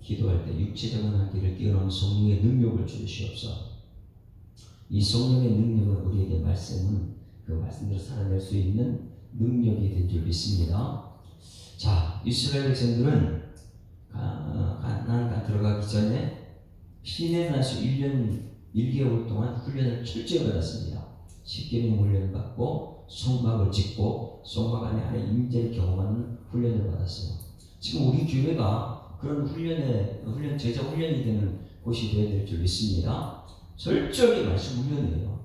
기도할 때 육체적인 한계를 뛰어넘은 성령의 능력을 주시옵소서. 이 성령의 능력은 우리에게 그 말씀대로 살아낼 수 있는 능력이 된 줄 믿습니다. 자, 이스라엘 백성들은 가나안 들어가기 전에 시내산에서 1개월 동안 훈련을 철저히 받았습니다. 십계명 훈련을 받고 성막을 짓고 성막 안에 하나님의 임재를 경험하는 훈련을 받았어요. 지금 우리 교회가 그런 제자 훈련이 되는 곳이 되어야 될 줄 믿습니다. 철저히 말씀 훈련이에요.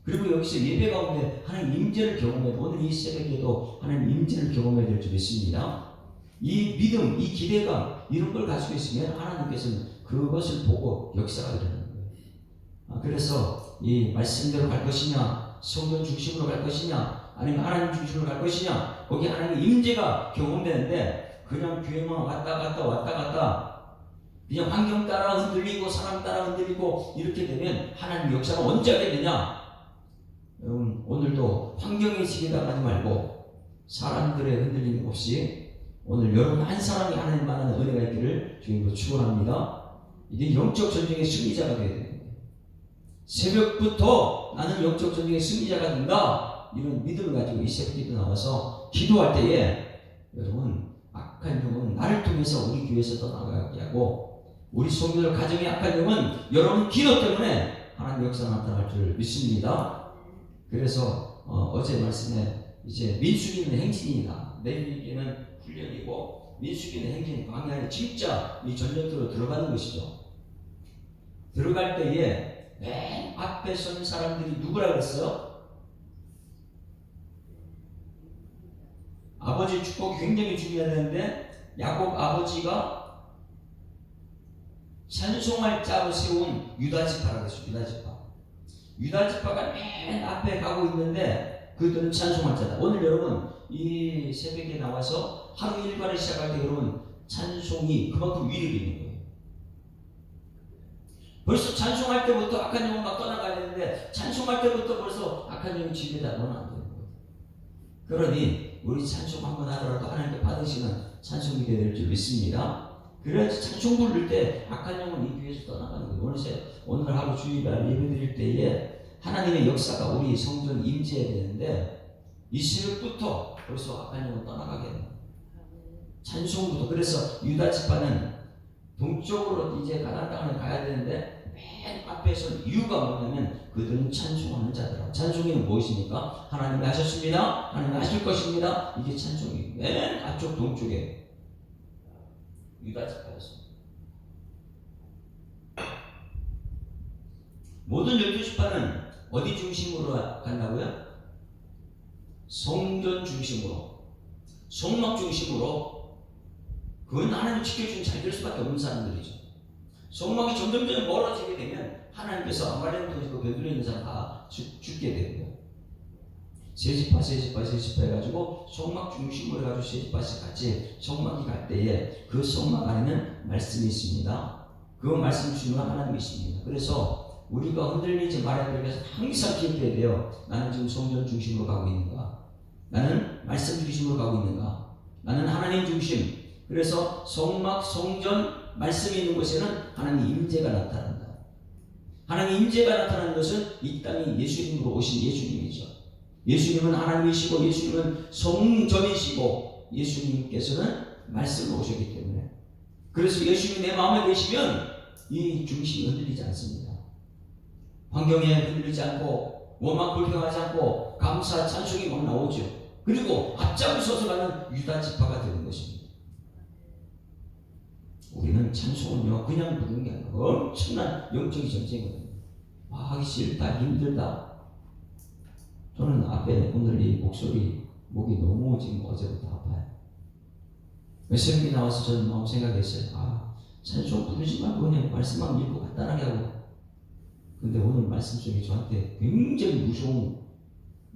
그리고 여기서 예배 가운데 하나님 임재를 경험해야, 오늘 이 새벽에도 하나님 임재를 경험해야 될 줄 믿습니다. 이 믿음, 이 기대감, 이런 걸 가지고 있으면 하나님께서는 그것을 보고 역사가 일어나는 거예요. 그래서 이 말씀대로 갈 것이냐, 성경 중심으로 갈 것이냐, 아니면 하나님 중심으로 갈 것이냐, 거기 하나님의 임재가 경험되는데 그냥 교회만 왔다 갔다 그냥 환경 따라 흔들리고 사람 따라 흔들리고 이렇게 되면 하나님 역사가 언제 하겠느냐? 여러분, 오늘도 환경에 지배당하지 말고 사람들의 흔들림 없이 오늘 여러분 한 사람이 하나님 만나는 은혜가 있기를 주님으로 축원합니다. 이게 영적 전쟁의 승리자가 되어야 됩니다. 새벽부터 나는 영적 전쟁의 승리자가 된다, 이런 믿음을 가지고 이 새벽에 나와서 기도할 때에 여러분, 악한 영은 나를 통해서 우리 교회에서 떠나가게 하고, 우리 성도들 가정의 악한 영은 여러분 기도 때문에 하나님 역사 나타날 줄 믿습니다. 그래서 어제 말씀에 이제 민수기는 행진이다, 내일기는 훈련이고 민수기는 행진, 광야에 진짜 이 전쟁터로 들어가는 것이죠. 들어갈 때에 맨 앞에 선 사람들이 누구라 그랬어요? 아버지 축복이 굉장히 중요하는데 야곱 아버지가 찬송할 자로 세운 유다지파라 그랬어요. 유다지파가 맨 앞에 가고 있는데 그들은 찬송할 자다. 오늘 여러분 이 새벽에 나와서 하루 일과를 시작할 때 여러분 찬송이 그만큼 위력이 있는 거예요. 벌써 찬송할 때부터 악한 영은 막 떠나가야 되는데 찬송할 때부터 벌써 악한 영이 지배당하면 안 되는 거예요. 그러니 우리 찬송 한번 하더라도 하나님께 받으시는 찬송이 되어야 될 줄 믿습니다. 그래야지 찬송 부를 때 악한 영은 이 교회에서 떠나가는 거예요. 오늘 하루 주일날 예배 드릴 때에 하나님의 역사가 우리 성전 임재해야 되는데 이 새벽부터 벌써 악한 영은 떠나가게 돼요. 찬송부터. 그래서 유다 지파는 동쪽으로 이제 가나안 땅을 가야 되는데 맨 앞에 선 이유가 뭐냐면 그들은 찬송하는 자들아. 찬송이는 무엇입니까? 하나님이 하셨습니다. 하나님이 하실 것입니다. 이게 찬송이 맨 앞쪽 동쪽에 유다 지파였습니다. 모든 12지파는 어디 중심으로 간다고요? 성전 중심으로, 성막 중심으로. 그건 하나님 지켜주면 잘 될 수밖에 없는 사람들이죠. 성막이 점점 멀어지게 되면 하나님께서 아말렉을 통해서 그 벽에 있는 사람 다 죽게 되고요. 세지파 해가지고 성막 중심으로 해가지고 세지파씩 같이 성막이 갈 때에 그 성막 안에는 말씀이 있습니다. 그 말씀 주시는 하나님이십니다. 그래서 우리가 흔들리지 말아야 되기 위해서 항상 기억해야 돼요. 나는 지금 성전 중심으로 가고 있는가? 나는 말씀 중심으로 가고 있는가? 나는 하나님 중심. 그래서 성막, 성전, 말씀이 있는 곳에는 하나님 임재가 나타난다. 하나님 임재가 나타나는 것은 이 땅에 예수님으로 오신 예수님이죠. 예수님은 하나님이시고 예수님은 성전이시고 예수님께서는 말씀으로 오셨기 때문에, 그래서 예수님이 내 마음에 계시면 이 중심이 흔들리지 않습니다. 환경에 흔들리지 않고 원망 불평하지 않고 감사 찬송이 막 나오죠. 그리고 앞장서서 가는 유다 지파가 되는 것입니다. 우리는 찬송은요 그냥 부르는 게 아니라 엄청난 영적인 전쟁이거든요. 하기 싫다, 힘들다. 저는 앞에 오늘 이 목이 너무 지금 어제부터 아파요. 새벽에 나와서 저는 마음 생각했어요. 찬송 부르지 말고 그냥 말씀만 읽고 간단하게 하고. 근데 오늘 말씀 중에 저한테 굉장히 무서운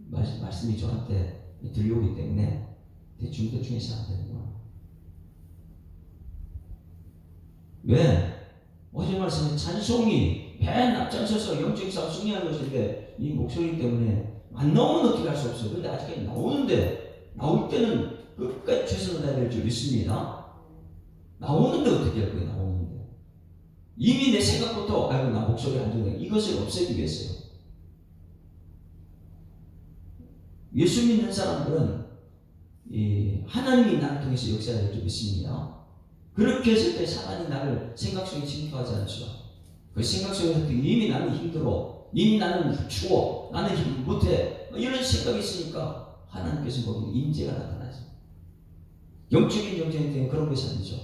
말씀이 저한테 들려오기 때문에 대충해서 안 되는구나. 왜? 어제 말씀은 찬송이 맨 앞장서서 영적인 싸움 승리하는 것인데 이 목소리 때문에 안 나오면 어떻게 할 수 없어요. 근데 아직까지 나오는데 나올 때는 끝까지 최선을 다해야 될 줄 믿습니다. 나오는데 어떻게 할 거예요? 나오는데. 이미 내 생각부터 아이고 나 목소리 안 좋네. 이것을 없애기 위해서요. 예수 믿는 사람들은 하나님이 나를 통해서 역사할 줄 믿습니다. 그렇게 했을 때 사단이 나를 생각 속에 침투하지 않죠. 그 생각 속에서 이미 나는 힘들어, 이미 나는 추워, 나는 힘 못해, 이런 생각이 있으니까 하나님께서 거기 임재가 나타나죠. 영적인 경쟁은 그런 것이 아니죠.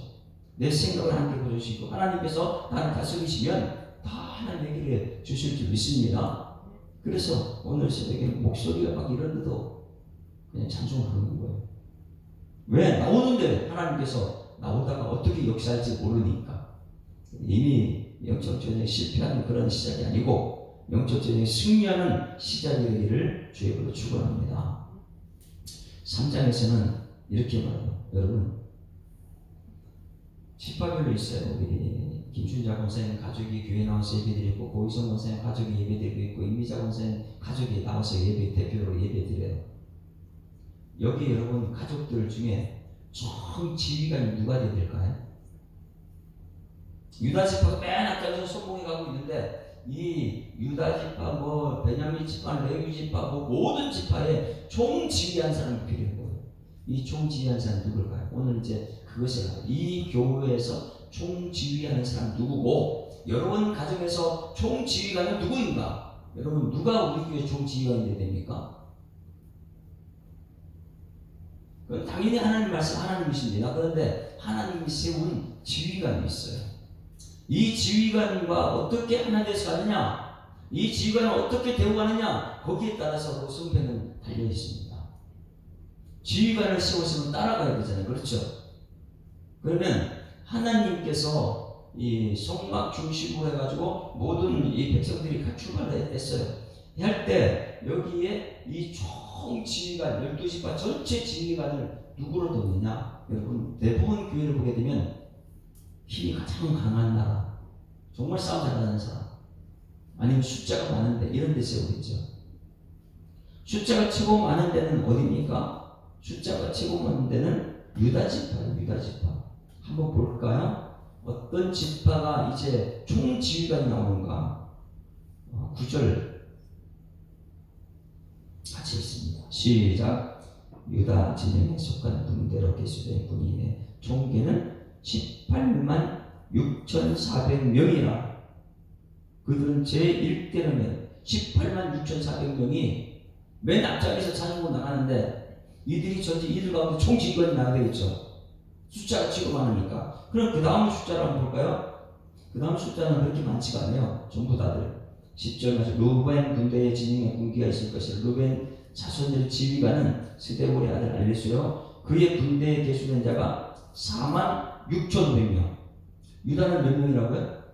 내 생각을 하나님께 보여주시고 하나님께서 나를 다스리시면 다 하나님에게 주실 줄 믿습니다. 그래서 오늘 새벽에 목소리가 막 이런데도 그냥 찬송하는 거예요. 왜? 나오는데 하나님께서 나오다가 어떻게 역사할지 모르니까. 이미 영적 전쟁에 실패하는 그런 시작이 아니고 영적 전쟁에 승리하는 시작이 되기를 주의 이름으로 축원합니다. 3장에서는 이렇게 말해요. 여러분, 지파별로 있어요. 우리 김춘자 권사님 가족이 교회 나와서 예배드리고, 고희성 권사님 가족이 예배드리고 있고, 임미자 권사님 가족이 나와서 예배 대표로 예배드려요. 여기 여러분 가족들 중에 총 지휘관이 누가 되어야 될까요? 유다 지파가 맨 앞장에서 손목에 가고 있는데, 이 유다 지파, 뭐 베냐민 지파, 레위 지파, 뭐 모든 지파에 총 지휘한 사람이 필요한 거예요. 이 총 지휘한 사람 누굴까요? 오늘 이제 그것을 이 교회에서 총 지휘하는 사람 누구고, 여러분 가정에서 총 지휘관은 누구인가? 여러분 누가 우리 교회 총 지휘관이 돼야 됩니까? 그건 당연히 하나님 말씀 하나님이십니다. 그런데 하나님이 세운 지휘관이 있어요. 이 지휘관과 어떻게 하나님께서 가느냐, 이 지휘관을 어떻게 대우하느냐, 거기에 따라서 성패는 달려 있습니다. 지휘관을 세웠으면 따라가야 되잖아요. 그렇죠? 그러면 하나님께서 이 성막 중심으로 해가지고 모든 이 백성들이 같이 출발을 했어요. 할 때 여기에 이 총 지휘관 12지파 전체 지휘관을 누구로 뒀느냐? 여러분 대부분 교회를 보게 되면 힘이 가장 강한 나라, 정말 싸움 잘하는 사람, 아니면 숫자가 많은데 이런 데 세우겠죠. 숫자가 최고 많은 데는 어디입니까? 숫자가 최고 많은 데는 유다 지파예요. 유다 지파. 한번 볼까요? 어떤 지파가 이제 총 지휘관이 나오는가? 9절 같이 읽습니다. 시작. 유다 진영에 속한 군대로 계수된 군인의 총계는 18만 6,400명이라. 그들은 제1대라면 18만 6,400명이 맨 앞장에서 찬송으로 나가는데, 이들이 전체 이들 가운데 총 지휘관이 나야 되겠죠. 숫자가 지금 많으니까. 그럼 그 다음 숫자를 한번 볼까요? 그 다음 숫자는 그렇게 많지가 않아요. 전부 다들. 10절에서 루벤 군대의 진영에 군기가 있을 것이라. 루벤 자손들의 지휘관은 스데볼의 아들 알리수요. 그의 군대에 계수된 자가 4만 6,500명. 유다는 몇 명이라고요?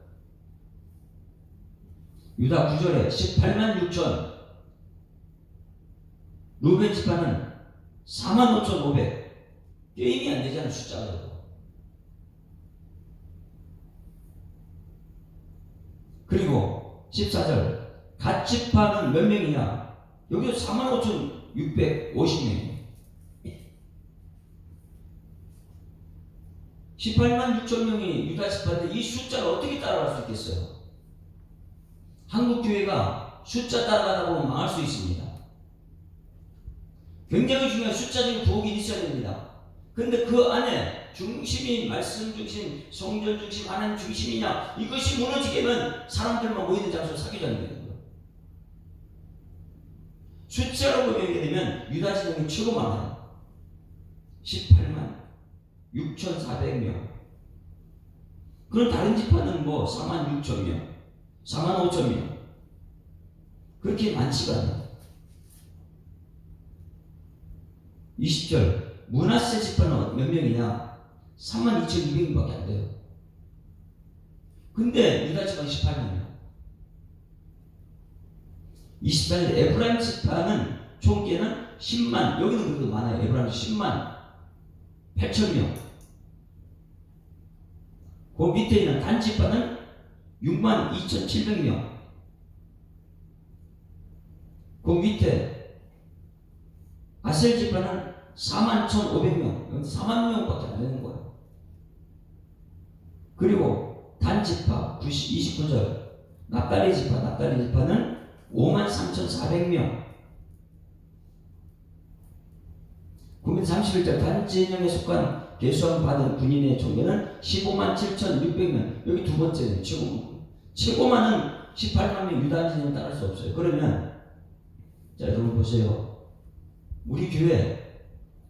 유다 9절에 18만 6천. 루벤 지파는 4만 5,500. 게임이 안 되잖아요. 숫자가. 그리고 14절 갓 지파는 몇 명이냐? 여기도 45,650명이에요. 18만 6천 명이 유다 지파인데 이 숫자를 어떻게 따라갈 수 있겠어요? 한국 교회가 숫자 따라가다 보면 망할 수 있습니다. 굉장히 중요한 숫자적인 부엌이 있어야 됩니다. 그런데 그 안에 중심이 말씀 중심, 성전 중심, 하나님 중심이냐, 이것이 무너지게 하면 사람들만 모이는 장소 사귀자는 거예요. 숫자로 보게 되면 유다 진영이 최고 많아요. 18만 6,400명. 그럼 다른 지파는 뭐 4만 6천 명, 4만 5천 명. 그렇게 많지가 않아요. 20절 므낫세 지파는 몇 명이냐? 3만 2,200명밖에 안 돼요. 근데 유다 지파는 18명이에요. 24절 에브라임 지파는 총계는 10만, 여기는 그래도 많아요. 에브라임 10만 8천 명. 그 밑에 있는 단 지파는 6만 2,700명. 그 밑에 아셀 지파는 4만 1,500명. 4만 명밖에 안 되는 거예요. 그리고 단지파 29절 납달리 지파는 53,400명. 국민 31절 단지진영에 속한 개수함 받은 군인의 총계는 157,600명. 여기 두 번째는 최고만은 18만 명. 유다 진영 따를 수 없어요. 그러면 자 여러분 보세요. 우리 교회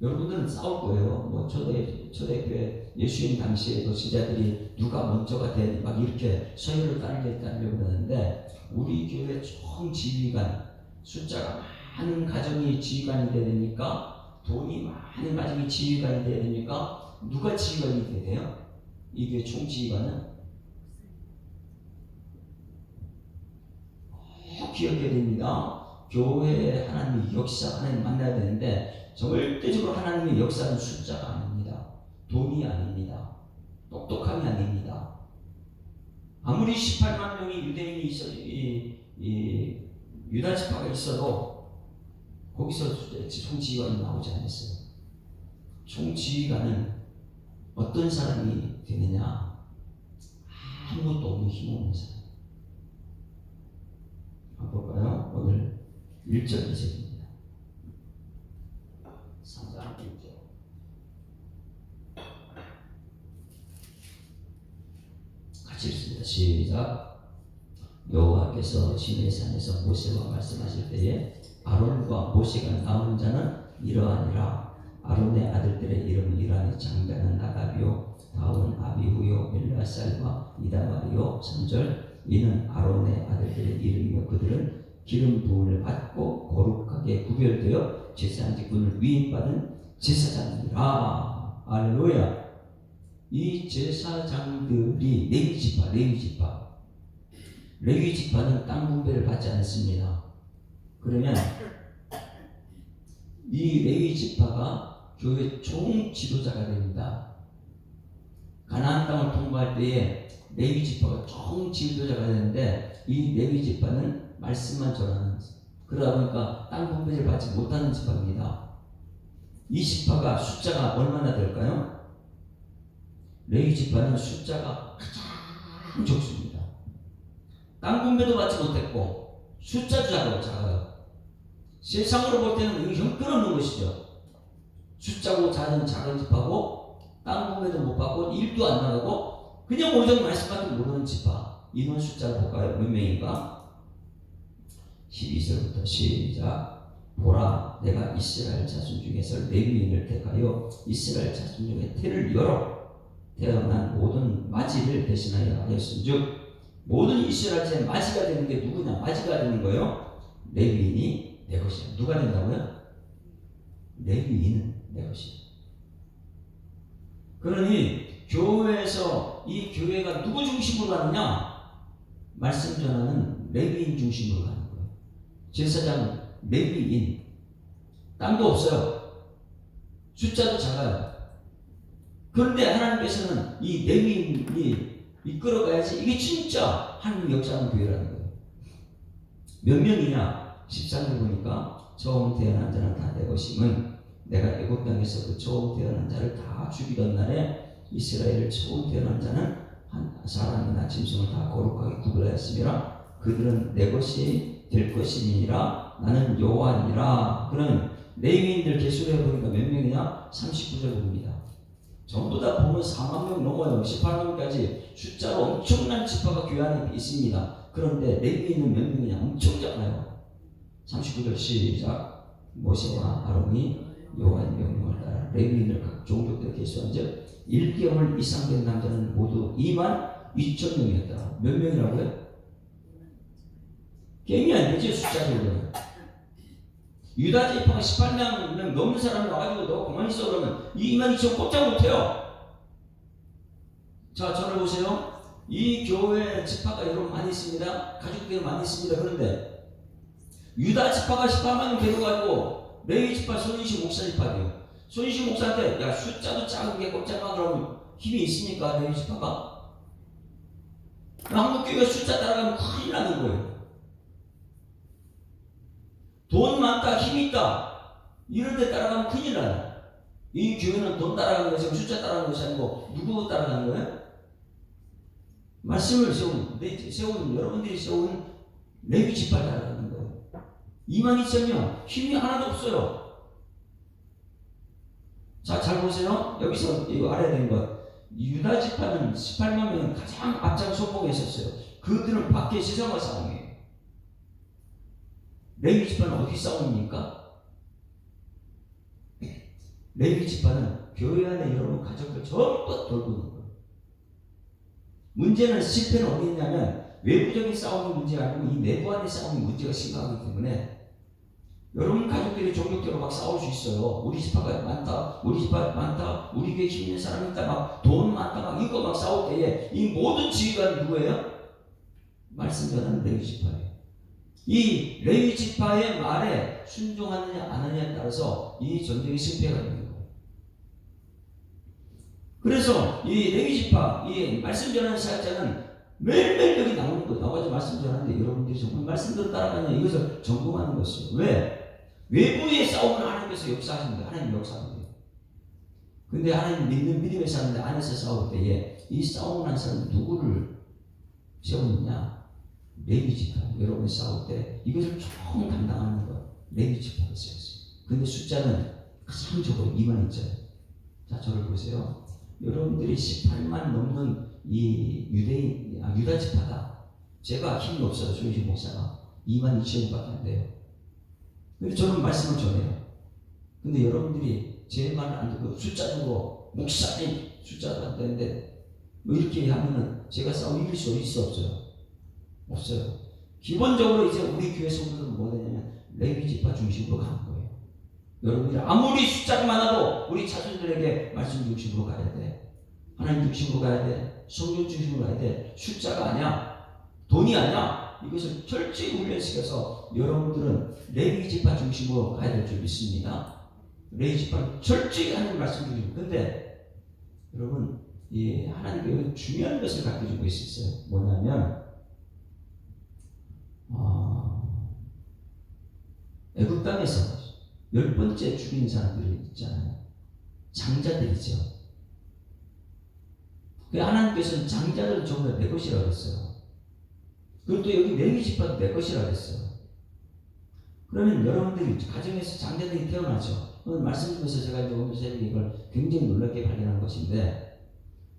여러분들은 싸울 거예요. 뭐 초대교회 예수님 당시에도 제자들이 누가 먼저가 돼 막 이렇게 서열을 따르려고 그러는데 우리 교회 총 지휘관 숫자가 많은 가정이 지휘관이 돼야 되니까 돈이 많은 가정이 지휘관이 돼야 되니까 누가 지휘관이 돼야 돼요? 이 교회 총 지휘관은 꼭 기억해야 됩니다. 교회의 하나님의 역사 하나님 만나야 되는데 절대적으로 하나님의 역사는 숫자가 아닙니다. 돈이 아닙니다. 똑똑함이 아닙니다. 아무리 18만 명이 유대인이 유다 지파가 있어도 거기서 총지휘관이 나오지 않았어요. 총지휘관은 어떤 사람이 되느냐? 아무것도 없는 힘없는 사람. 한번 볼까요? 오늘 1절 2절입니다. 3장 1절. 같이 읽습니다. 시작. 여호와께서 시내 산에서 모세와 말씀하실 때에 아론과 모세가 나온 자는 이러하니라. 아론의 아들들의 이름은 이러하니 장자는 나답이요 다음은 아비후요 엘르아살과 이다말이요. 3절. 이는 아론의 아들들의 이름이요 그들은 기름 부음을 받고 거룩하게 구별되어 제사장 직분을 위임받은 제사장이라. 할렐루야. 이 제사장들이 레위 지파는 땅 분배를 받지 않습니다. 그러면 이 레위 지파가 교회 총 지도자가 됩니다. 가나안 땅을 통과할 때에 레위 지파가 총 지도자가 되는데 이 레위 지파는 말씀만 전하는, 그러다 보니까 땅 분배를 받지 못하는 지파입니다. 이 지파가 숫자가 얼마나 될까요? 레위 지파는 숫자가 가장 적습니다. 땅 분배도 받지 못했고 숫자도 작아요. 세상으로 볼 때는 형편없는 것이죠. 숫자고 작은 지파고 땅 분배도 못 받고 일도 안 나가고 그냥 오직 말씀밖에 모르는 지파. 인원 숫자를 볼까요? 몇 명인가? 12절부터 시작. 보라, 내가 이스라엘 자손 중에서 레위인을 택하여 이스라엘 자손 중에 태를 열어 태어난 모든 마지를 대신하여 하였은즉, 모든 이스라엘의 마지가 되는 게 누구냐? 마지가 되는 거예요. 레위인이 내 것이야. 누가 된다고요? 레위인은 내 것이야. 그러니 교회에서 이 교회가 누구 중심으로 가느냐? 말씀 전하는 레위인 중심으로 가는 거예요. 제사장 레위인. 땅도 없어요. 숫자도 작아요. 그런데 하나님께서는 이 레위인이 이끌어가야지 이게 진짜 하나님 역사하는 교회라는 거예요. 몇 명이냐? 13절 보니까 처음 태어난 자는 다 내 것임은 내가 애굽 땅에서 그 처음 태어난 자를 다 죽이던 날에 이스라엘을 처음 태어난 자는 한 사람이나 짐승을 다 거룩하게 구별하였음이라. 그들은 내 것이 될 것이니라. 나는 여호와니라. 그러면 레위인들 개수를 해보니까 몇 명이냐? 39절 봅니다. 전부 다 보면 4만 명 넘어요. 18만까지 숫자로 엄청난 지파가 교회 안에 있습니다. 그런데 레위인은 몇 명이냐? 엄청 작아요. 39절 시작. 모세와 아론이 여호와의 명령을 따라 레위인을 각 종족대로 계수한즉 1개월 이상 된 남자는 모두 22,000명이었다. 몇 명이라고요? 게임이 아니지 숫자적으로. 유다 지파가 18명 넘는 사람이 와가지고 너 그만 있어 그러면 22,000 꼼짝 못해요. 자, 저를 보세요. 이 교회 지파가 여러분 많이 있습니다. 가족들이 많이 있습니다. 그런데 유다 지파가 18만 명 데려가지고 레위 지파 손인식 목사 지파돼요. 손인식 목사한테 야 숫자도 작은 게 꼼짝마 그러면 힘이 있습니까? 레위 지파가? 한국교회가 숫자 따라가면 큰일 나는 거예요. 돈 많다, 힘 있다, 이런 데 따라가면 큰일 나요. 이 교회는 돈 따라가는 것이 숫자 따라가는 것이 아니고 누구 따라가는 거예요? 말씀을 세운 여러분들이 세운 레위 지파다라는 거예요. 22,000명 힘이 하나도 없어요. 자, 잘 보세요. 여기서 이거 알아야 되는 것. 유다 지파는 18만 명은 가장 앞장 선봉에 있었어요. 그들은 밖에 세상과 싸움이에요. 레위 지파는 어디 싸움입니까? 레위 지파는 교회 안에 여러분 가족들 전부 돌보는 거예요. 문제는 실패는 어디 있냐면 외부적인 싸움이 문제가 아니고 이 내부 안의 싸움이 문제가 심각하기 때문에 여러분 가족들이 종교적으로 막 싸울 수 있어요. 우리 지파가 많다, 우리 지파 많다, 우리 교회 힘 있는 사람이 있다, 막 돈 많다, 막 이거 막 싸울 때에 이 모든 지휘관은 누구예요? 말씀 전하는 레위 지파예요. 이 레위 지파의 말에 순종하느냐 안 하느냐에 따라서 이 전쟁의 승패가 있는 거예요. 그래서 이 레위 지파, 이 말씀 전하는 사역자는 매일매일 여기 나오는 거예요. 나와서 말씀 전하는데 여러분들이 정말 말씀대로 따라가냐 이것을 점검하는 것이에요. 왜? 외부의 싸움은 하나님께서 역사하십니다. 하나님 역사합니다. 근데 하나님 믿는 믿음의 사람들 안에서 싸울 때에 이 싸움을 한 사람은 누구를 세우느냐? 레위 지파. 여러분이 싸울 때 이것을 총 담당하는 거 레위 지파가 세웠어요. 근데 숫자는 가장 적어요. 22,000. 자, 저를 보세요. 여러분들이 18만 넘는 이 유다 지파다. 제가 힘이 없어요. 조희신 목사가 22,000밖에 안 돼요. 근데 저는 말씀을 전해요. 근데 여러분들이 제 말을 안 듣고 숫자적으로 목사님 숫자도 안 되는데 뭐 이렇게 하면은 제가 이길 수 있어 없어요? 없어요. 기본적으로 이제 우리 교회 성도들은 뭐가 되냐면 레위 지파 중심으로 가는 거예요. 여러분들이 아무리 숫자가 많아도 우리 자손들에게 말씀 중심으로 가야 돼. 하나님 중심으로 가야 돼. 성경 중심으로 가야 돼. 숫자가 아니야. 돈이 아니야. 이것을 철저히 훈련시켜서 여러분들은 레위 지파 중심으로 가야 될 줄 믿습니다. 레위 지파는 철저히 하나님 말씀 중심. 근데 여러분 이 하나님께 중요한 것을 가르쳐주고 있었어요. 뭐냐면 애굽 땅에서 10번째 죽인 사람들이 있잖아요. 장자들이죠. 하나님께서는 장자들은 전부 다 내 것이라고 했어요. 그리고 또 여기 레위 지파도 내 것이라고 했어요. 그러면 여러분들이 가정에서 장자들이 태어나죠. 오늘 말씀 중에서 제가 이제 오면서 이걸 굉장히 놀랍게 발견한 것인데,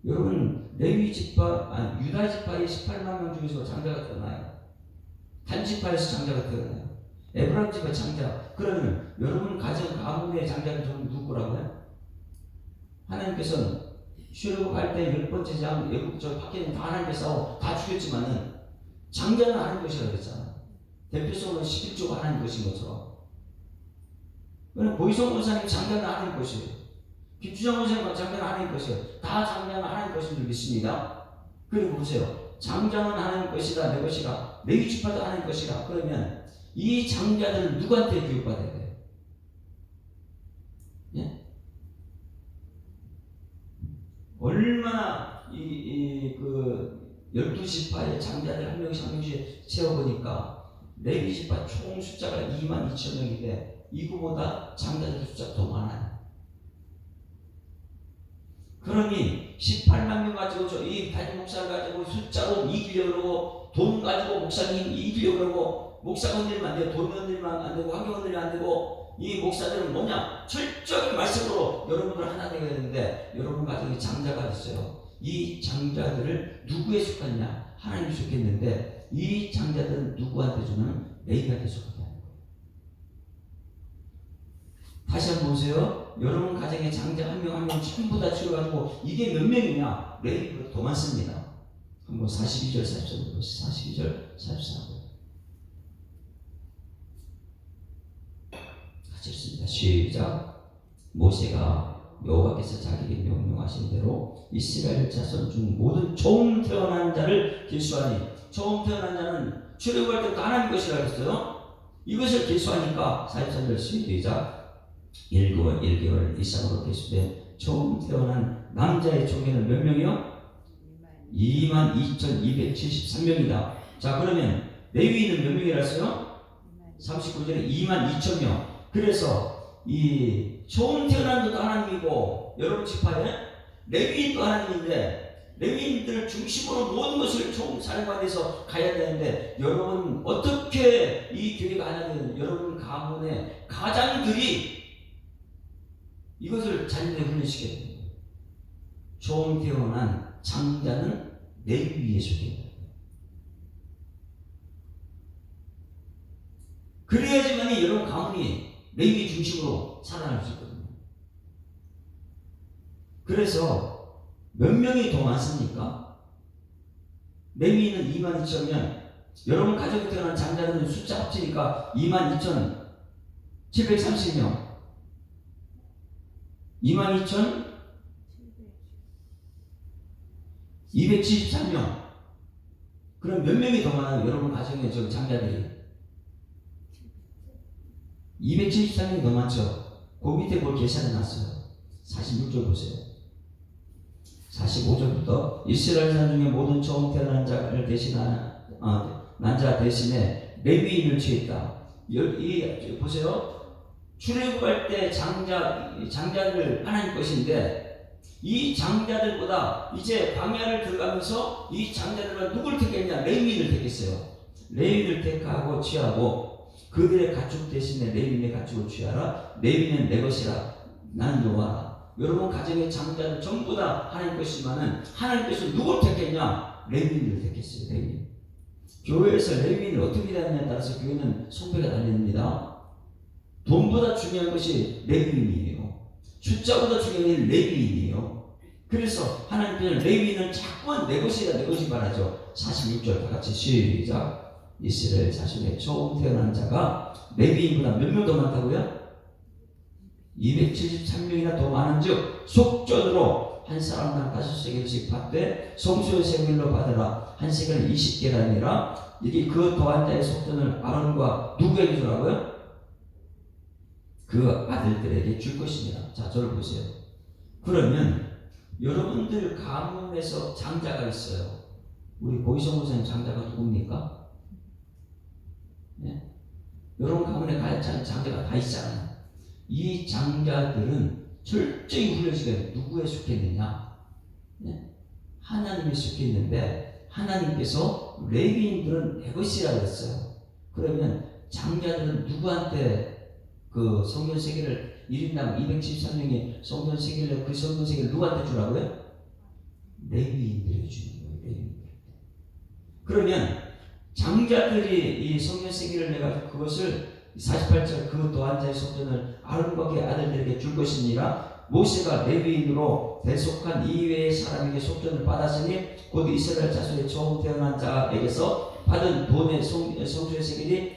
여러분 레위 지파, 유다 지파의 18만 명 중에서 장자가 태어나요. 단 지파에서 장자가 태어나요. 에브라임 지파 장자. 그러면 여러분 가정 가문의 장자는 좀 누구라고요? 하나님께서는 출애굽할 때 10번째 장, 애굽 저 밖에는 다 하나님께서 다 죽였지만은 장자는 하나님 것이라고 그랬잖아. 대표성으로 11조가 하나님 것인 것처럼. 그럼 보이성 원사님 장자는 하나님 것이에요. 김주정 원사님 장자는 하나님 것이에요. 다 장자는 하나님 것인 줄 믿습니다. 그리고 보세요. 장자는 하나님 것이다, 내 것이다. 레위 지파도 하나님 것이다. 그러면 이 장자들은 누구한테 교육받아야 돼요? 예? 얼마나 그 12지파의 장자들 한 명씩 한 명씩 세워보니까 레위 지파 총 숫자가 22,000명인데 이거보다 장자들 숫자가 더 많아요. 그러니 18만 명 가지고 이 단임 목사를 가지고 숫자로 이기려고 그러고 돈 가지고 목사님 이기려고 그러고 목사 건드리면 안 되고 돈 건드리면 안 되고 환경 건드리면 안 되고 이 목사들은 뭐냐? 철저히 말씀으로 여러분들 하나 되어야 되는데 여러분 가정에 장자가 있어요. 이 장자들을 누구에 속하냐? 하나님이 속했는데 이 장자들은 누구한테 주면 레위한테 속하게 하는 거예요. 다시 한번 보세요. 여러분 가정에 장자 한 명 한 명 전부 다 치러가지고 이게 몇 명이냐? 레위보다 더 많습니다. 한번 42절 43절 보세요. 42절 43절 같이 읽습니다. 시작. 모세가 여호와께서 자기에게 명령하신 대로 이스라엘 자손 중 모든 처음 태어난 자를 계수하니, 처음 태어난 자는 출애굽할 때부터 하나님 것이라고 했어요. 이것을 계수하니까 43절 시작. 1개월 이상으로 계수된 처음 태어난 남자의 총회는 몇 명이요? 22,273명이다. 자, 그러면 레위인은 몇 명이라 했어요? 39절에 22,000명. 그래서 이 처음 태어난 것도 하나님이고 여러분 지파에 레위인도 하나님인데 레위인들 중심으로 모든 것을 총사령관에서 가야 되는데 여러분 어떻게 이 교회가 하냐면 여러분 가문의 가장들이 이것을 자녀들에게 훈련시켜야 됩니다. 처음 태어난 장자는 레위에 속해야 됩니다. 그래야지만 여러분 가문이 레위 중심으로 살아날 수 있거든요. 그래서 몇 명이 더 많습니까? 레위인은 22,000명, 여러분 가정에 태어난 장자는 숫자 합치니까 22,730명, 22,273명. 그럼 몇 명이 더 많아요? 여러분 가정에 저 장자들이 273명이 더 많죠. 그 밑에 뭘 계산해 놨어요. 46절 보세요. 45절부터 이스라엘 산 중에 모든 처음 태어난 자를 대신한 난자 대신에 레위인을 취했다. 여기 보세요. 출애굽할 때 장자들 하나님 것인데 이 장자들보다 이제 광야를 들어가면서 이 장자들은 누굴 택했냐? 레위인을 택했어요. 레위인을 택하고 취하고 그들의 가축 대신에 레위인의 가축을 취하라. 레위인은 내 것이라. 난 여호와라. 여러분 가정의 장자는 전부 다 하나님 것이지만은 하나님께서 누굴 택했냐? 레위인을 택했어요. 레위인. 교회에서 레위인을 어떻게 대하느냐에 따라서 교회는 숭배가 달립니다. 돈보다 중요한 것이 레위인이에요. 숫자보다 중요한 것이 레위인이에요. 그래서 하나님께서는 레위인은 자꾸만 내 것이다 내 것이 말하죠. 46절 다 같이 시작. 이스라엘 자손의 처음 태어난 자가 레위인보다 몇 명 더 많다고요? 273명이나 더 많은즉 속전으로 한 사람당 5세겔씩 받되 성수의 세겔로 받으라. 한 세겔은 20개라니라. 이게 그 더한 자의 속전을 아론과 누구에게 주라고요? 그 아들들에게 줄 것입니다. 자, 저를 보세요. 그러면 여러분들 가문에서 장자가 있어요. 우리 고희성 목사님 장자가 누굽니까? 네? 여러분 가문에 장자가 다 있잖아요. 이 장자들은 철저히 훈련시켜요. 누구에 속했느냐? 네? 하나님에 속했는데 하나님께서 레위인들은 내 것이라고 했어요. 그러면 장자들은 누구한테 그 성전 세계를 1인당 273명이 성전 세계를 그 성전 세계를 누구한테 주라고요? 레위인들에게 주는 거예요. 레위인들. 그러면 장자들이 이 성전 세계를 내가 그것을 48절 그 또한 자의 속전을 아론과 그의 아들들에게 줄 것이니라. 모세가 레위인으로 대속한 이외의 사람에게 속전을 받았으니 곧 이스라엘 자손의 처음 태어난 자에게서 받은 돈의 성소의 세겔이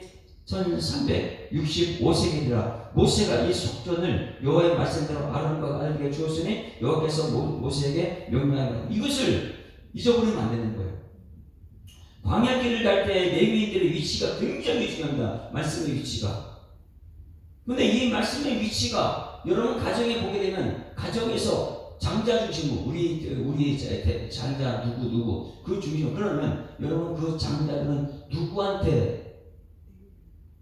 1365세겔이라. 모세가 이 속전을 여호와의 말씀대로 아론과 아들에게 주었으니 여호와께서 모세에게 명령하라. 이것을 잊어버리면 안 되는 거예요. 광야길을 갈 때 레위인들의 위치가 굉장히 중요합니다. 말씀의 위치가. 근데 이 말씀의 위치가 여러분 가정에 보게 되면 가정에서 장자 중심으로 우리 장자 누구 그 중심으로. 그러면 여러분 그 장자들은 누구한테?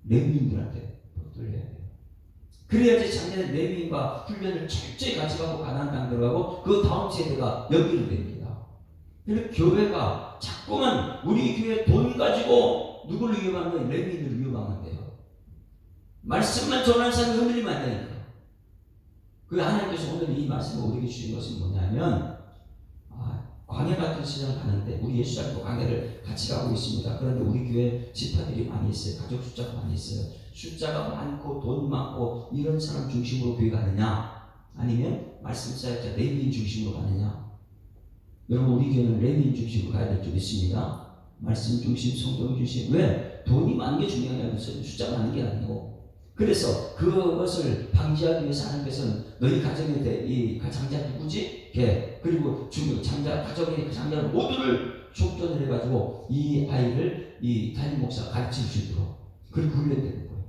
레위인들한테 돌려야 돼요. 그래야지 장자들 레위인과 훈련을 철저히 같이 갖고 가나안 땅 들어가고 그 다음 세대가 연결됩니다. 그런데 교회가 자꾸만 우리 교회 돈 가지고 누구를 위협하는 거예요? 레위인을 위협하면 돼요. 말씀만 전하는 사람이 흔들리면 안 되니까. 그 하나님께서 오늘 이 말씀을 우리에게 주신 것은 뭐냐면 광야 같은 시장을 가는데 우리 예수장도 광야를 같이 가고 있습니다. 그런데 우리 교회 지파들이 많이 있어요. 가족 숫자가 많이 있어요. 숫자가 많고 돈 많고 이런 사람 중심으로 교회 가느냐 아니면 말씀 사역자 레위인 중심으로 가느냐. 여러분 우리 교회는 레위인 중심으로 가야 될 줄 있습니다. 말씀 중심, 성경 중심. 왜? 돈이 많은 게 중요한 게 아니고 숫자 많은 게 아니고. 그래서 그것을 방지하기 위해서 하나님께서는 너희 가정에 이 장자 누구지? 걔. 그리고 장자 가정의 장자를 모두를 속전을 해가지고 이 아이를 이 담임 목사가 가르칠 수 있도록 그렇게 훈련되는 거예요.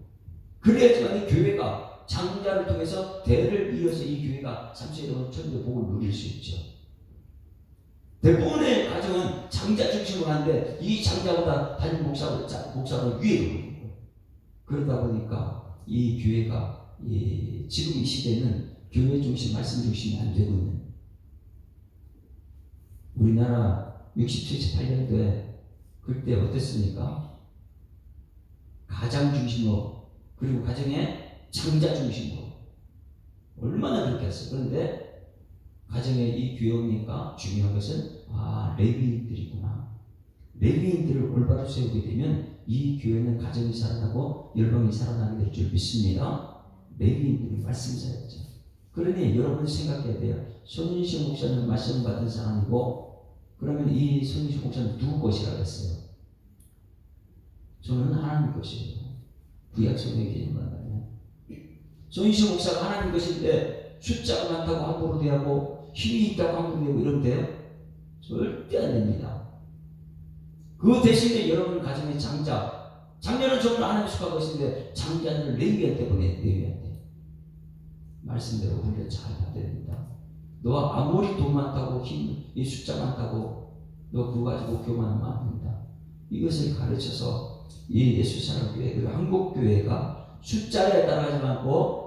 그래야지만 이 교회가 장자를 통해서 대를 이어서 이 교회가 삼세로 천국의 복을 누릴 수 있죠. 대부분의 가정은 장자 중심으로 하는데 이 장자보다 담임 목사가 위에 오는 거예요. 그러다 보니까 이 교회가 지금 이 시대는 교회 중심, 말씀 중심이 안 되고 있는. 우리나라 67, 8년도에 그때 어땠습니까? 가장 중심으로, 그리고 가정의 창자 중심으로 얼마나 그렇게 했어요. 그런데 가정의 이 교육이니까 중요한 것은 레위인들이구나. 레위인들을 올바로 세우게 되면 이 교회는 가정이 살아나고 열방이 살아나게 될 줄 믿습니다. 레위인들이 말씀자였죠. 그러니 여러분 생각해야 돼요. 손윤식 목사는 말씀 받은 사람이고, 그러면 이 손윤식 목사는 누구 것이라고 했어요? 저는 하나님 것이에요. 구약 성경에 기록하면 손윤식 목사가 하나님 것인데 숫자가 많다고 함부로 대하고 힘이 있다고 함부로 대하고 이러면 돼요? 절대 안 됩니다. 그 대신에 여러분 가정의 장자는 저는 하나님 속한 것인데 장자는 레위한테 보내. 레위한테 말씀대로 훈련 잘 받아야 됩니다. 너가 아무리 돈 많다고 이 숫자 많다고 너 그거 가지고 교만하면 안 된다. 이것을 가르쳐서 이 예수사랑교회 그리고 한국교회가 숫자에 따라가지 않고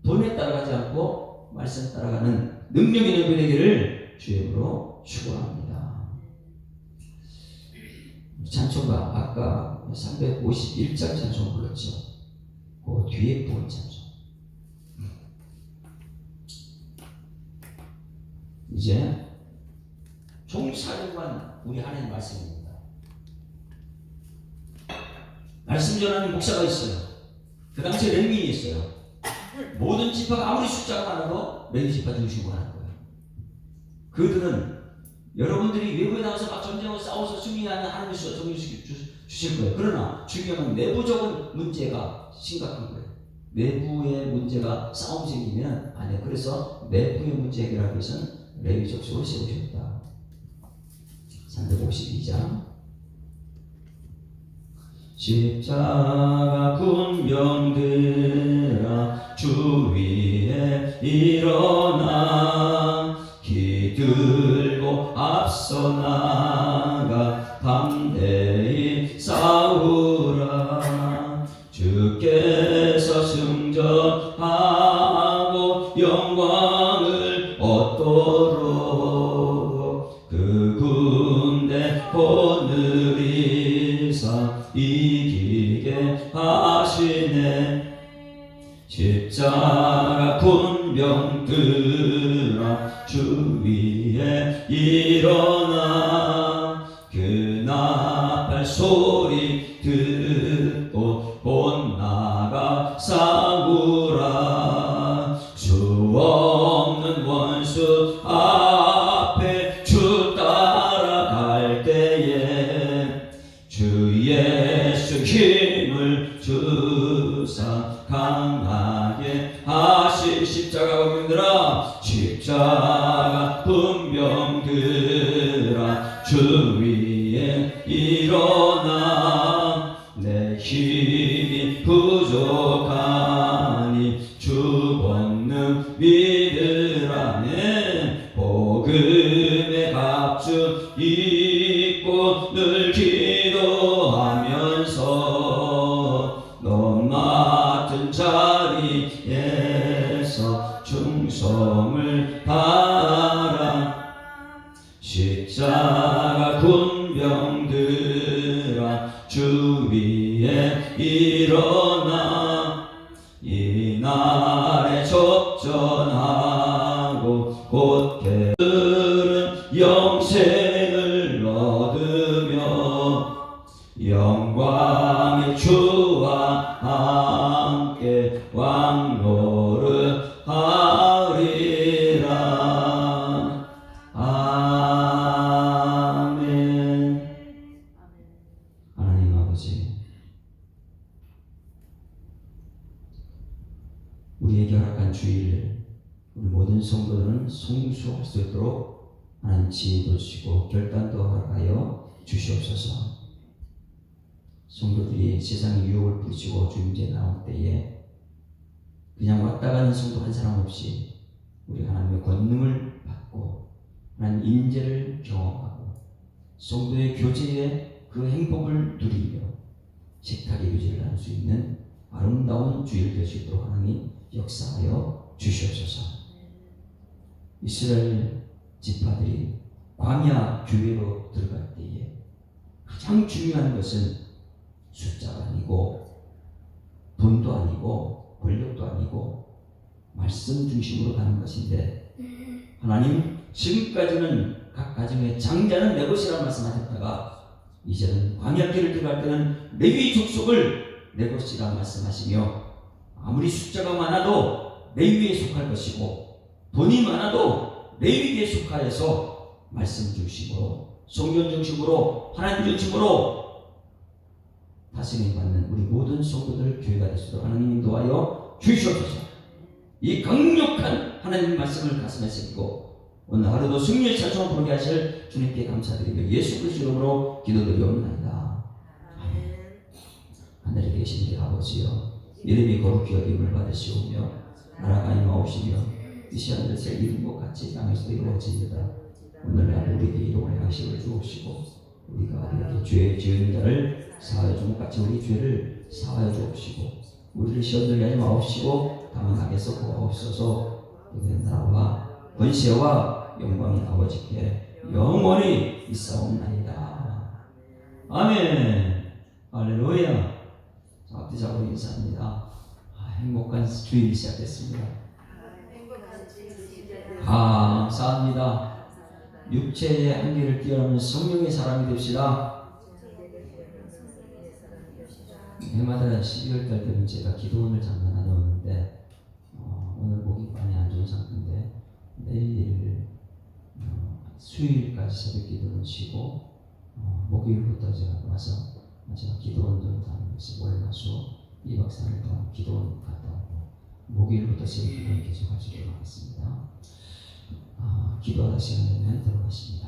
돈에 따라가지 않고 말씀에 따라가는 능력 있는 교회기를 주님으로 축원합니다. 찬송가 아까 351장 찬송 불렀죠. 그 뒤에 부분 찬송. 이제 총사령관 우리 하나님 말씀입니다. 말씀 전하는 목사가 있어요. 그 당시에 레위인이 있어요. 모든 지파가 아무리 숫자가 많아도 레위 지파 중심으로 하는 거예요. 그들은 여러분들이 외부에 나와서 막 전쟁을 싸워서 승리하는 하나님께서 정리 주실 거예요. 그러나 중요한 내부적인 문제가 심각한 거예요. 내부의 문제가 싸움 생기면 안 돼요. 그래서 내부의 문제 해결하기 위해서는 레위 족속을 세우셨다. 352장. 십자가 군병들아 주 위에 일어나 기들고 앞서 나가 담대히 싸우라. 주께서 승전하고 영광을 얻도록 그 군대 거느리사 이기게 하시네. 십자가 군병들아 주 위에 일어나 그 나팔 소리 듣고 곧 나가 싸우라. 주 없는 원수 앞에 주 따라갈 때에 주 예수 힘을 주사 강하게 하실. 십자가 군병들아 십자가 군병들아 주 위에 일어나. 내 힘이 부족하니 주 본능 믿으라네. 복음의 갑주 입고 늘 기도하면서 너 맡은 자리에서 충성을 다하라. 십자가 군병들아 주 위에 일어나. 이날에 접전하고 곧 그들은 영생을 얻으며 영광의 주와 함께 왕노릇하리라. 아멘. 하나님 아버지, 우리에게 허락한 주일을 우리 모든 성도들은 성수할 수 있도록 하나님 지혜도 주시고 결단도 허락하여 주시옵소서. 성도들이 세상의 유혹을 부딪히고 주님께 나올 때에 그냥 왔다 가는 성도 한 사람 없이 우리 하나님의 권능을 받고 하나님 인재를 경험하고 성도의 교제의 그 행복을 누리며 식탁의 교제를 나눌 수 있는 아름다운 주일 될 수 있도록 하나님 역사하여 주시옵소서. 이스라엘 지파들이 광야 교회로 들어갈 때에 가장 중요한 것은 숫자가 아니고 돈도 아니고 권력도 아니고 말씀 중심으로 가는 것인데, 하나님 지금까지는 각 가정의 장자는 내 것이라 말씀하셨다가 이제는 광야길을 들어갈 때는 레위 족속을 내 것이라 말씀하시며, 아무리 숫자가 많아도 레위에 속할 것이고 돈이 많아도 레위에 속하여서 말씀 중심으로, 성경 중심으로, 하나님 중심으로 다스림 받는 우리 모든 성도들 교회가 될 수 있도록 하나님 인도하여 주시옵소서. 이 강력한 하나님 말씀을 가슴에 새기고 오늘 하루도 승리의 찬송을 부르게 하실 주님께 감사드리며 예수 그리스도 이름으로 기도드리옵나이다. 아멘. 하늘에 계신 우리 아버지여, 이름이 거룩히 여김을 받으시오며 나라가 임하옵시며 뜻이 하늘에서 이룬 것 같이 땅에서도 이루어지이다. 오늘날 우리에게 일용할 양식을 주옵시고 우리가 우리에게 죄 지은 자를 사하여 준 것 같이 우리 죄를 사하여 주옵시고 우리를 시험 들게 하지 마옵시고 다만 악에서 구하옵소서. 이는 나라와 권세와 영광이 아버지께 영원히 있사옵나이다. 아멘. 할렐루야. 앞뒤 잡고 인사합니다. 행복한 주일이 시작됐습니다. 감사합니다. 육체의 한계를 뛰어넘는 성령의 사람이 됩시다. 해마다 12월 달 되면 제가 기도원을 잠깐 다녀오는데 오늘 목이 많이 안 좋은 상태인데 내일 수요일까지 새벽 기도는 쉬고 목요일부터 제가 와서 제가 기도원 좀 다니면서 월화수 2박 3일 동안 기도원 갔다 오고 목요일부터 새벽 기도는 계속 할 수 있도록 하겠습니다. 기도하다 시간 되면 들어가십니다.